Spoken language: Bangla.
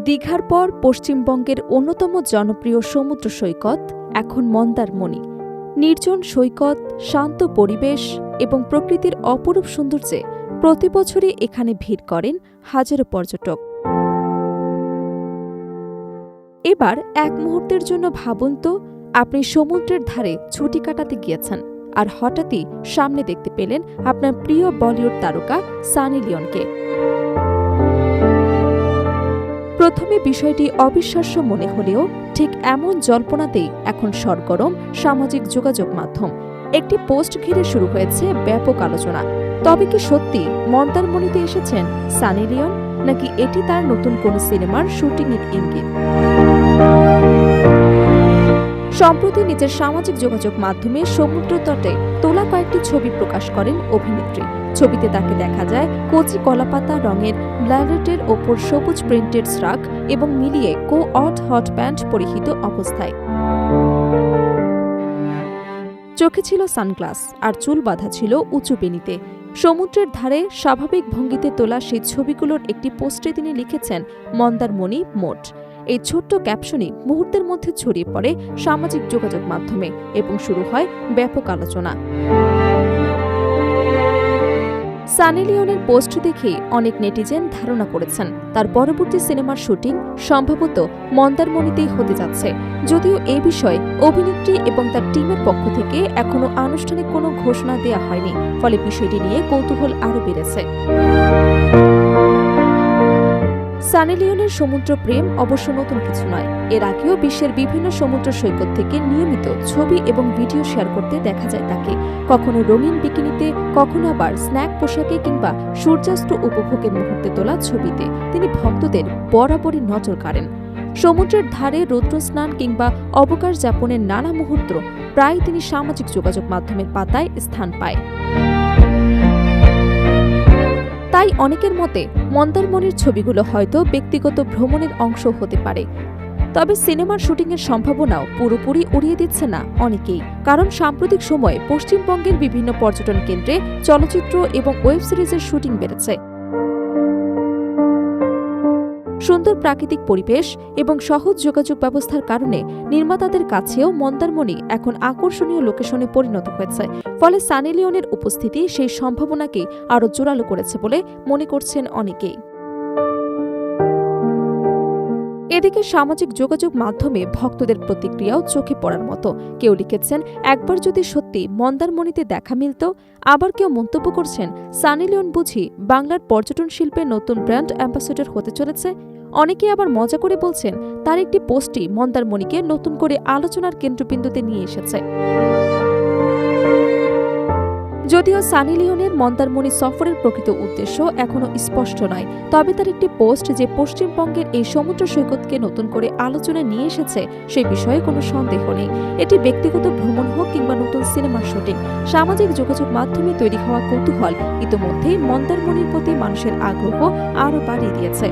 দীঘার পর পশ্চিমবঙ্গের অন্যতম জনপ্রিয় সমুদ্র সৈকত এখন মন্দারমণি। নির্জন সৈকত, শান্ত পরিবেশ এবং প্রকৃতির অপরূপ সৌন্দর্যে প্রতি বছরই এখানে ভিড় করেন হাজারো পর্যটক। এবার এক মুহূর্তের জন্য ভাবুন তো, আপনি সমুদ্রের ধারে ছুটি কাটাতে গিয়েছেন আর হঠাৎই সামনে দেখতে পেলেন আপনার প্রিয় বলিউড তারকা সানি লিওনকে। প্রথমে বিষয়টি অবিশ্বাস্য মনে হলেও ঠিক এমন জল্পনাতেই এখন সরগরম সামাজিক যোগাযোগ মাধ্যম। একটি পোস্ট ঘিরে শুরু হয়েছে ব্যাপক আলোচনা। তবে কি সত্যি মন্দারমণিতে এসেছেন সানি লিওন, নাকি এটি তার নতুন কোনো সিনেমার শুটিংয়ের ইঙ্গিত? সম্প্রতি নিজের সামাজিক যোগাযোগ মাধ্যমে সমুদ্র তটে তোলা কয়েকটি ছবি প্রকাশ করেন অভিনেত্রী। ছবিতে তাকে দেখা যায় কচি কলাপাতা রঙের ব্ল্যাডেটের ওপর সবুজ প্রিন্টেড স্ট্রাক এবং মিলিয়ে কো-অট হট প্যান্ট পরিহিত অবস্থায়। চোখে ছিল সানগ্লাস আর চুল বাঁধা ছিল উঁচু বেনিতে। সমুদ্রের ধারে স্বাভাবিক ভঙ্গিতে তোলা সেই ছবিগুলোর একটি পোস্টে তিনি লিখেছেন, মন্দারমণি মোট। এই ছোট্ট ক্যাপশনই মুহূর্তের মধ্যে ছড়িয়ে পড়ে সামাজিক যোগাযোগ মাধ্যমে এবং শুরু হয় ব্যাপক আলোচনা। সানি লিওনের পোস্ট দেখে অনেক নেটিজেন ধারণা করেছেন তার পরবর্তী সিনেমার শুটিং সম্ভবত মন্দারমণিতেই হতে যাচ্ছে। যদিও এ বিষয়ে অভিনেত্রী এবং তার টিমের পক্ষ থেকে এখনো আনুষ্ঠানিক কোনো ঘোষণা দেওয়া হয়নি, ফলে বিষয়টি নিয়ে কৌতূহল আরও বেড়েছে। সানি লিওনের সমুদ্র প্রেম অবশ্য নতুন কিছু নয়। এর আগেও বিশ্বের বিভিন্ন সমুদ্র সৈকত থেকে নিয়মিত ছবি এবং ভিডিও শেয়ার করতে দেখা যায় তাকে। কখনো রঙিন বিকিনিতে, কখনো আবার স্ন্যাক পোশাকে কিংবা সূর্যাস্ত উপভোগের মুহূর্তে তোলা ছবিতে তিনি ভক্তদের বরাবরই নজর কাড়েন। সমুদ্রের ধারে রৌদ্র স্নান কিংবা অবকাশ যাপনের নানা মুহূর্ত প্রায় তিনি সামাজিক যোগাযোগ মাধ্যমের পাতায় স্থান পায়। তাই অনেকের মতে মন্দারমণির ছবিগুলো হয়তো ব্যক্তিগত ভ্রমণের অংশ হতে পারে। তবে সিনেমার শুটিংয়ের সম্ভাবনাও পুরোপুরি উড়িয়ে দিচ্ছে না অনেকেই, কারণ সাম্প্রতিক সময়ে পশ্চিমবঙ্গের বিভিন্ন পর্যটন কেন্দ্রে চলচ্চিত্র এবং ওয়েব সিরিজের শুটিং বেড়েছে। সুন্দর প্রাকৃতিক পরিবেশ এবং সহজ যোগাযোগ ব্যবস্থার কারণে নির্মাতাদের কাছেও মন্দারমণি এখন আকর্ষণীয় লোকেশনে পরিণত হয়েছে। ফলে সানি লিওনের উপস্থিতি সেই সম্ভাবনাকে আরও জোরালো করেছে বলে মনে করছেন অনেকেই। এদিকে সামাজিক যোগাযোগ মাধ্যমে ভক্তদের প্রতিক্রিয়াও চোখে পড়ার মতো। কেউ লিখেছেন, একবার যদি সত্যি মন্দারমণিতে দেখা মিলত। আবার কেউ মন্তব্য করছেন, সানি লিওন বুঝি বাংলার পর্যটন শিল্পে নতুন ব্র্যান্ড অ্যাম্বাসেডর হতে চলেছে। অনেকে আবার মজা করে বলছেন, তার একটি পোস্টই মন্দারমণিকে নতুন করে আলোচনার কেন্দ্রবিন্দুতে নিয়ে এসেছে। যদিও সানি লিওনের মন্দারমণি সফরের প্রকৃত উদ্দেশ্য এখনও স্পষ্ট নয়, তবে তার একটি পোস্ট যে পশ্চিমবঙ্গের এই সমুদ্র সৈকতকে নতুন করে আলোচনায় নিয়ে এসেছে সেই বিষয়ে কোনো সন্দেহ নেই। এটি ব্যক্তিগত ভ্রমণ হোক কিংবা নতুন সিনেমার শুটিং, সামাজিক যোগাযোগ মাধ্যমে তৈরি হওয়া কৌতূহল ইতোমধ্যেই মন্দারমণির প্রতি মানুষের আগ্রহ আরও বাড়িয়ে দিয়েছে।